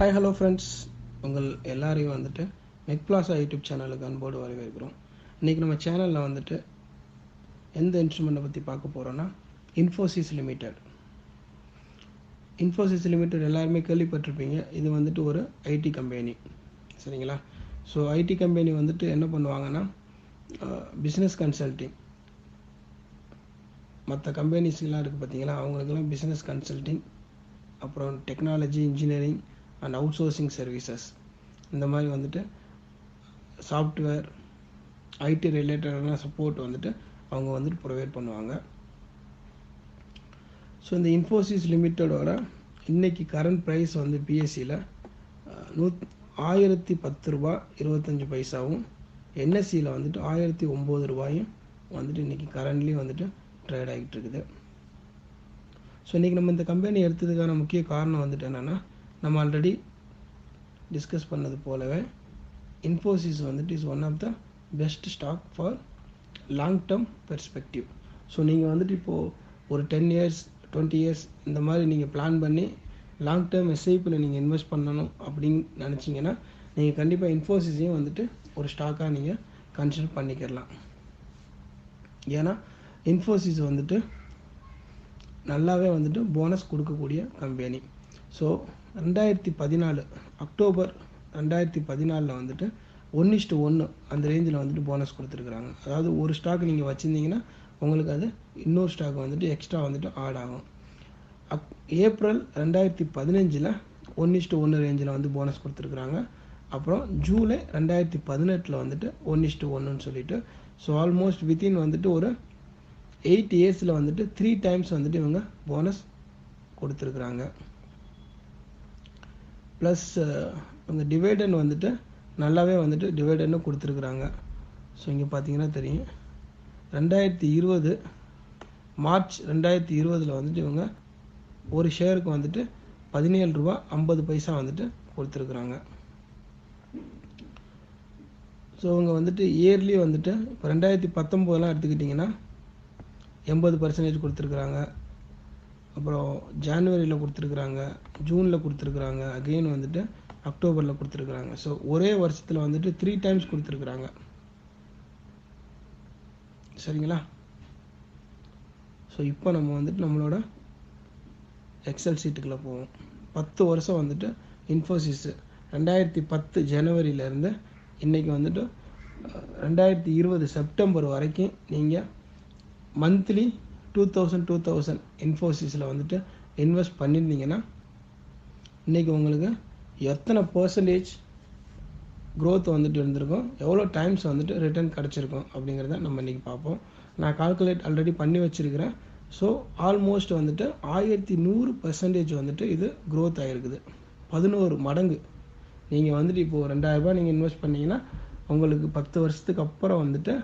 Hi hello friends, உங்கள் எல்லாரையும் வந்துட்டு மெக்பிளாசா யூடியூப் சேனலுக்கு அன்போடு வரவேற்கிறோம். இன்றைக்கி நம்ம சேனலில் வந்துட்டு எந்த இன்ஸ்ட்ருமெண்ட்டை பற்றி பார்க்க போகிறோன்னா இன்ஃபோசிஸ் லிமிடெட். இன்ஃபோசிஸ் லிமிடெட் எல்லாருமே கேள்விப்பட்டிருப்பீங்க. இது வந்துட்டு ஒரு ஐடி கம்பெனி, சரிங்களா? ஸோ ஐடி கம்பெனி வந்துட்டு என்ன பண்ணுவாங்கன்னா பிஸ்னஸ் கன்சல்டிங், மற்ற கம்பெனிஸ்லாம் இருக்குது பார்த்தீங்களா, அவங்களுக்கெல்லாம் பிஸ்னஸ் கன்சல்டிங், அப்புறம் technology, engineering and out sourcing services, இந்த மாதிரி வந்துட்டு சாஃப்ட்வேர் ஐடி ரிலேட்டடான சப்போர்ட் வந்துட்டு அவங்க வந்துட்டு ப்ரொவைட் பண்ணுவாங்க. ஸோ இந்த இன்ஃபோசிஸ் லிமிட்டடோட இன்றைக்கி கரண்ட் ப்ரைஸ் வந்து பிஎஸ்சியில் 1010 ரூபா 25 பைசாவும், என்எஸ்சியில் வந்துட்டு 1009 ரூபாயும் வந்துட்டு இன்றைக்கி கரண்ட்லி வந்துட்டு ட்ரேட் ஆகிட்டு இருக்குது. ஸோ இன்றைக்கி நம்ம இந்த கம்பெனி எடுத்ததுக்கான முக்கிய காரணம் வந்துட்டு என்னென்னா, நம்ம ஆல்ரெடி டிஸ்கஸ் பண்ணது போலவே இன்ஃபோசிஸ் வந்துட்டு is one of the best stock for long term perspective. So நீங்கள் வந்துட்டு இப்போது ஒரு 10 இயர்ஸ் 20 இயர்ஸ் இந்த மாதிரி நீங்கள் பிளான் பண்ணி லாங் டேர்ம் எஸ்ஐபியில் நீங்கள் இன்வெஸ்ட் பண்ணணும் அப்படின்னு நினச்சிங்கன்னா நீங்கள் கண்டிப்பாக இன்ஃபோசிஸையும் வந்துட்டு ஒரு ஸ்டாக்காக நீங்கள் கன்சிடர் பண்ணிக்கிறலாம். ஏன்னா இன்ஃபோசிஸ் வந்துட்டு நல்லாவே வந்துட்டு போனஸ் கொடுக்கக்கூடிய கம்பெனி. ஸோ 2014 அக்டோபர் 2014 வந்துட்டு 1:1 அந்த ரேஞ்சில் வந்துட்டு போனஸ் கொடுத்துருக்குறாங்க. அதாவது ஒரு ஸ்டாக் நீங்கள் வச்சுருந்தீங்கன்னா உங்களுக்கு அது இன்னொரு ஸ்டாக் வந்துட்டு எக்ஸ்ட்ரா வந்துட்டு ஆட் ஆகும். ஏப்ரல் 2015 1:1 ரேஞ்சில் வந்து போனஸ் கொடுத்துருக்குறாங்க. அப்புறம் ஜூலை 2018 வந்துட்டு 1:1 சொல்லிட்டு, ஸோ ஆல்மோஸ்ட் வித்தின் வந்துட்டு ஒரு 8 இயர்ஸில் வந்துட்டு 3 டைம்ஸ் வந்துட்டு இவங்க போனஸ் கொடுத்துருக்குறாங்க. ப்ளஸ் இவங்க டிவைடன் வந்துட்டு நல்லாவே வந்துட்டு டிவைடனும் கொடுத்துருக்குறாங்க. ஸோ இங்கே பார்த்தீங்கன்னா தெரியும், 2020 மார்ச் 2020 வந்துட்டு இவங்க ஒரு ஷேருக்கு வந்துட்டு 17 ரூபா 50 பைசா வந்துட்டு கொடுத்துருக்குறாங்க. ஸோ இவங்க வந்துட்டு இயர்லி வந்துட்டு இப்போ 2019 எடுத்துக்கிட்டிங்கன்னா 80% கொடுத்துருக்குறாங்க. அப்புறம் ஜான்வரியில் கொடுத்துருக்குறாங்க, ஜூனில் கொடுத்துருக்குறாங்க, அகெயின் வந்துட்டு அக்டோபரில் கொடுத்துருக்குறாங்க. ஸோ ஒரே வருஷத்தில் வந்துட்டு 3 டைம்ஸ் கொடுத்துருக்குறாங்க, சரிங்களா? ஸோ இப்போ நம்ம வந்துட்டு நம்மளோட எக்ஸல் சீட்டுக்குள்ளே போவோம். 10 வருஷம் வந்துட்டு இன்ஃபோசிஸ் 2010 ஜனவரியிலேருந்து இன்றைக்கி வந்துட்டு 2020 செப்டம்பர் வரைக்கும் நீங்கள் மந்த்லி 2000 இன்ஃபோசிஸில் வந்துட்டு இன்வெஸ்ட் பண்ணியிருந்தீங்கன்னா இன்றைக்கி உங்களுக்கு எத்தனை பர்சன்டேஜ் க்ரோத் வந்துட்டு இருந்திருக்கும், எவ்வளோ டைம்ஸ் வந்துட்டு ரிட்டர்ன் கிடச்சிருக்கும் அப்படிங்கிறத நம்ம இன்றைக்கி பார்ப்போம். நான் கால்குலேட் ஆல்ரெடி பண்ணி வச்சுருக்கிறேன். ஸோ ஆல்மோஸ்ட் வந்துட்டு 1100% வந்துட்டு இது க்ரோத் ஆகிருக்குது. 11 மடங்கு. நீங்கள் வந்துட்டு இப்போது 2000 ரூபாய் நீங்கள் இன்வெஸ்ட் பண்ணிங்கன்னா உங்களுக்கு 10 வருஷத்துக்கு அப்புறம் வந்துட்டு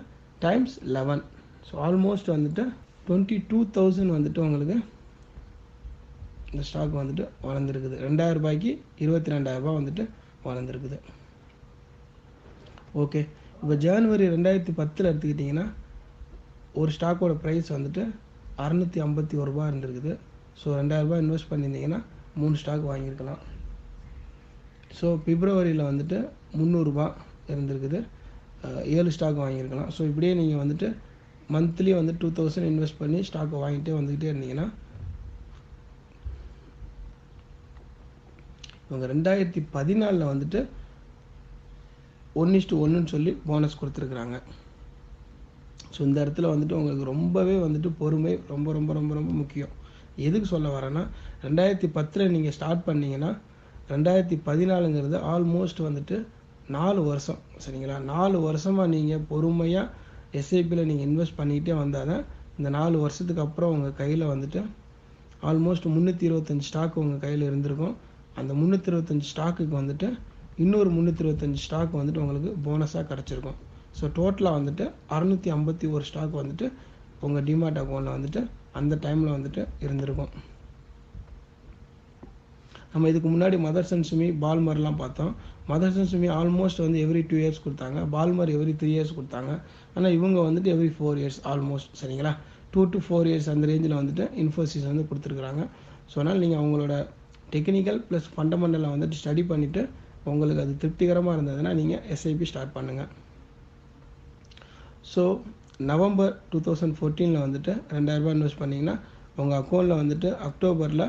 டைம்ஸ் 11. ஸோ ஆல்மோஸ்ட் வந்துட்டு 22,000 வந்துட்டு உங்களுக்கு இந்த ஸ்டாக் வந்துட்டு வளர்ந்துருக்குது. 2000 ரூபாய்க்கு 22,000 ரூபாய் வந்துட்டு வளர்ந்துருக்குது. ஓகே, இப்போ ஜனவரி 2010 எடுத்துக்கிட்டிங்கன்னா ஒரு ஸ்டாக்கோட ப்ரைஸ் வந்துட்டு 651 ரூபா இருந்திருக்குது. ஸோ 2000 ரூபாய் இன்வெஸ்ட் பண்ணியிருந்தீங்கன்னா 3 ஸ்டாக் வாங்கியிருக்கலாம். ஸோ பிப்ரவரியில் வந்துட்டு 300 ரூபா இருந்திருக்குது, 7 ஸ்டாக் வாங்கியிருக்கலாம். ஸோ இப்படியே நீங்கள் வந்துட்டு மந்த்லி வந்து 2000 இன்வெஸ்ட் பண்ணி ஸ்டாக்கை வாங்கிட்டே வந்துக்கிட்டே இருந்தீங்கன்னா இவங்க 2014 வந்துட்டு 1:1 சொல்லி போனஸ் கொடுத்துருக்குறாங்க. ஸோ இந்த இடத்துல வந்துட்டு உங்களுக்கு ரொம்பவே வந்துட்டு பொறுமை ரொம்ப ரொம்ப ரொம்ப ரொம்ப முக்கியம். எதுக்கு சொல்ல வரேன்னா, 2010 நீங்கள் ஸ்டார்ட் பண்ணிங்கன்னா 2014 ஆல்மோஸ்ட் வந்துட்டு 4 வருஷம், சரிங்களா? 4 வருஷமாக நீங்கள் பொறுமையாக எஸ்ஐபியில் நீங்கள் இன்வெஸ்ட் பண்ணிக்கிட்டே வந்தால் தான் இந்த 4 வருஷத்துக்கு அப்புறம் உங்கள் கையில் வந்துட்டு ஆல்மோஸ்ட் 325 ஸ்டாக் உங்கள் கையில் இருந்திருக்கும். அந்த 325 ஸ்டாக்குக்கு வந்துட்டு இன்னொரு 325 ஸ்டாக் வந்துட்டு உங்களுக்கு போனஸாக கிடச்சிருக்கும். ஸோ டோட்டலாக வந்துட்டு 651 ஸ்டாக் வந்துட்டு உங்கள் டிமாட் அக்கௌண்ட்டில் வந்துட்டு அந்த டைமில் வந்துட்டு இருந்திருக்கும். நம்ம இதுக்கு முன்னாடி மதர்சன் சுமி, பால்மர்லாம் பார்த்தோம். மதர்சன் சுமி ஆல்மோஸ்ட் வந்து எவ்ரி 2 இயர்ஸ் கொடுத்தாங்க, பால்மர் எவ்ரி 3 இயர்ஸ் கொடுத்தாங்க. ஆனால் இவங்க வந்துட்டு எவ்ரி 4 இயர்ஸ் ஆல்மோஸ்ட், சரிங்களா? 2 to 4 இயர்ஸ் அந்த ரேஞ்சில் வந்துட்டு இன்ஃபோசிஸ் வந்து கொடுத்துருக்குறாங்க. ஸோ அதனால் நீங்கள் அவங்களோட டெக்னிக்கல் ப்ளஸ் ஃபண்டமெண்டலை வந்துட்டு ஸ்டடி பண்ணிவிட்டு உங்களுக்கு அது திருப்திகரமாக இருந்ததுன்னா நீங்கள் எஸ்ஐபி ஸ்டார்ட் பண்ணுங்கள். ஸோ நவம்பர் 2014 வந்துட்டு 2000 ரூபாய் இன்வெஸ்ட் பண்ணிங்கன்னா உங்கள் அக்கௌண்ட்டில் வந்துட்டு அக்டோபரில்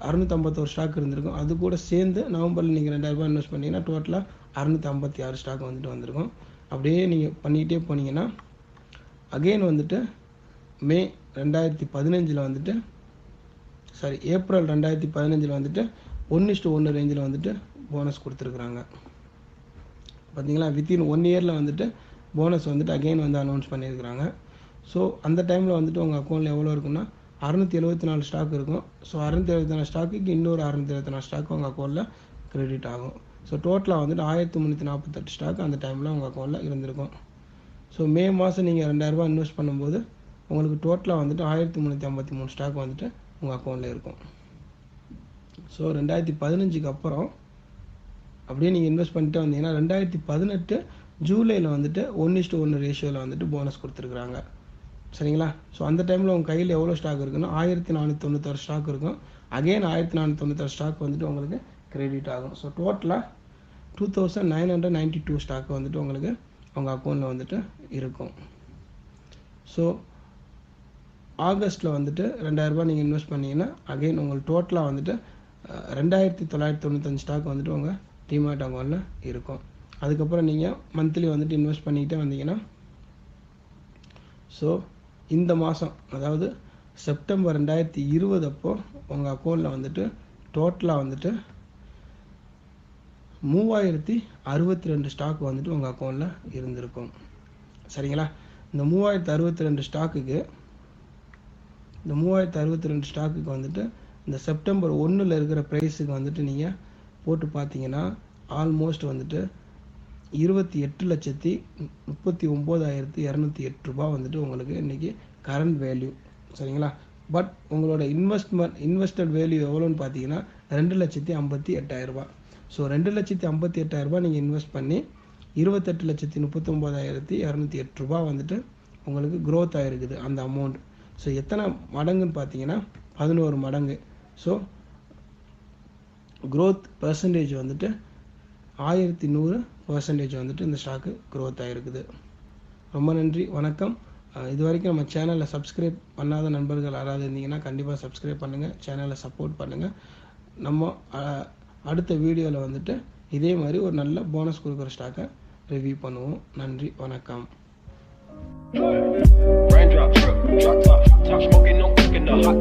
651 ஸ்டாக் இருந்திருக்கும். அது கூட சேர்ந்து நவம்பரில் நீங்கள் 2000 ரூபாய் இன்வெஸ்ட் பண்ணிங்கன்னா டோட்டலாக 656 ஸ்டாக் வந்துட்டு வந்திருக்கும். அப்படியே நீங்கள் பண்ணிக்கிட்டே போனீங்கன்னா அகெயின் வந்துட்டு மே 2015 வந்துட்டு ஏப்ரல் 2015 வந்துட்டு 1:1 ரேஞ்சில் வந்துட்டு போனஸ் கொடுத்துருக்குறாங்க. பார்த்தீங்களா, வித்தின் 1 இயரில் வந்துட்டு போனஸ் வந்துட்டு அகெயின் வந்து அனௌன்ஸ் பண்ணியிருக்கிறாங்க. ஸோ அந்த டைமில் வந்துட்டு உங்கள் அக்கௌண்ட்டில் எவ்வளோ இருக்குன்னா 674 ஸ்டாக் இருக்கும். ஸோ 674 ஸ்டாக்குக்கு இன்னொரு 674 ஸ்டாக் உங்கள் அக்கௌண்ட்டில் கிரெடிட் ஆகும். ஸோ டோட்டலாக வந்துட்டு 1348 ஸ்டாக் அந்த டைமில் உங்கள் அக்கௌண்ட்டில் இருந்திருக்கும். ஸோ மே மாதம் நீங்கள் 2000 ரூபாய் இன்வெஸ்ட் பண்ணும்போது உங்களுக்கு டோட்டலாக வந்துட்டு 1353 ஸ்டாக் வந்துட்டு உங்கள் அக்கௌண்ட்டில் இருக்கும். ஸோ 2015 அப்புறம் அப்படியே நீங்கள் இன்வெஸ்ட் பண்ணிட்டு வந்தீங்கன்னா 2018 ஜூலையில் வந்துட்டு 1:1 ரேஷியோவில் வந்துட்டு போனஸ் கொடுத்துருக்குறாங்க. சரிங்களா. ஸோ அந்த டைமில் உங்கள் கையில் எவ்வளோ ஸ்டாக் இருக்குன்னா 1496 ஸ்டாக் இருக்கும். அகெயின் 1496 ஸ்டாக் வந்துட்டு உங்களுக்கு கிரெடிட் ஆகும். ஸோ டோட்டலாக 2992 ஸ்டாக் வந்துட்டு உங்களுக்கு உங்கள் அக்கௌண்ட்டில் வந்துட்டு இருக்கும். ஸோ ஆகஸ்ட்டில் வந்துட்டு 2000 ரூபாய் நீங்கள் இன்வெஸ்ட் பண்ணிங்கன்னா அகெயின் உங்களுக்கு டோட்டலாக வந்துட்டு 2995 ஸ்டாக் வந்துட்டு உங்கள் டிமேட் அக்கௌண்ட்டில் இருக்கும். அதுக்கப்புறம் நீங்கள் மந்த்லி வந்துட்டு இன்வெஸ்ட் பண்ணிக்கிட்டே வந்தீங்கன்னா ஸோ இந்த மாதம் அதாவது செப்டம்பர் 2020 அப்போ உங்கள் அக்கௌண்ட்டில் வந்துட்டு டோட்டலாக வந்துட்டு 3062 ஸ்டாக் வந்துட்டு உங்கள் அக்கௌண்ட்டில் இருந்திருக்கும். சரிங்களா. இந்த 3062 ஸ்டாக்குக்கு வந்துட்டு இந்த செப்டம்பர் 1 இருக்கிற ப்ரைஸுக்கு வந்துட்டு நீங்கள் போட்டு பார்த்தீங்கன்னா ஆல்மோஸ்ட் வந்துட்டு 28,39,208 ரூபாய் வந்துட்டு உங்களுக்கு இன்றைக்கி கரண்ட் வேல்யூ. சரிங்களா. பட் உங்களோட இன்வெஸ்டட் வேல்யூ எவ்வளோன்னு பார்த்தீங்கன்னா 2,58,000 ரூபாய். ஸோ 2,58,000 ரூபாய் நீங்கள் இன்வெஸ்ட் பண்ணி 28,39,208 ரூபாய் வந்துட்டு உங்களுக்கு க்ரோத் ஆகிருக்குது அந்த அமௌண்ட். ஸோ எத்தனை மடங்குன்னு பார்த்தீங்கன்னா 11 மடங்கு. ஸோ க்ரோத் பர்சன்டேஜ் வந்துட்டு 1100% வந்துட்டு இந்த ஸ்டாக்கு க்ரோத் ஆகிருக்குது. ரொம்ப நன்றி, வணக்கம். இது வரைக்கும் நம்ம சேனலை சப்ஸ்கிரைப் பண்ணாத நண்பர்கள் யாராவது இருந்தீங்கன்னா கண்டிப்பாக சப்ஸ்கிரைப் பண்ணுங்கள், சேனலை சப்போர்ட் பண்ணுங்கள். நம்ம அடுத்த வீடியோவில் வந்துட்டு இதே மாதிரி ஒரு நல்ல போனஸ் கொடுக்குற ஸ்டாக்கை ரிவ்யூ பண்ணுவோம். நன்றி, வணக்கம்.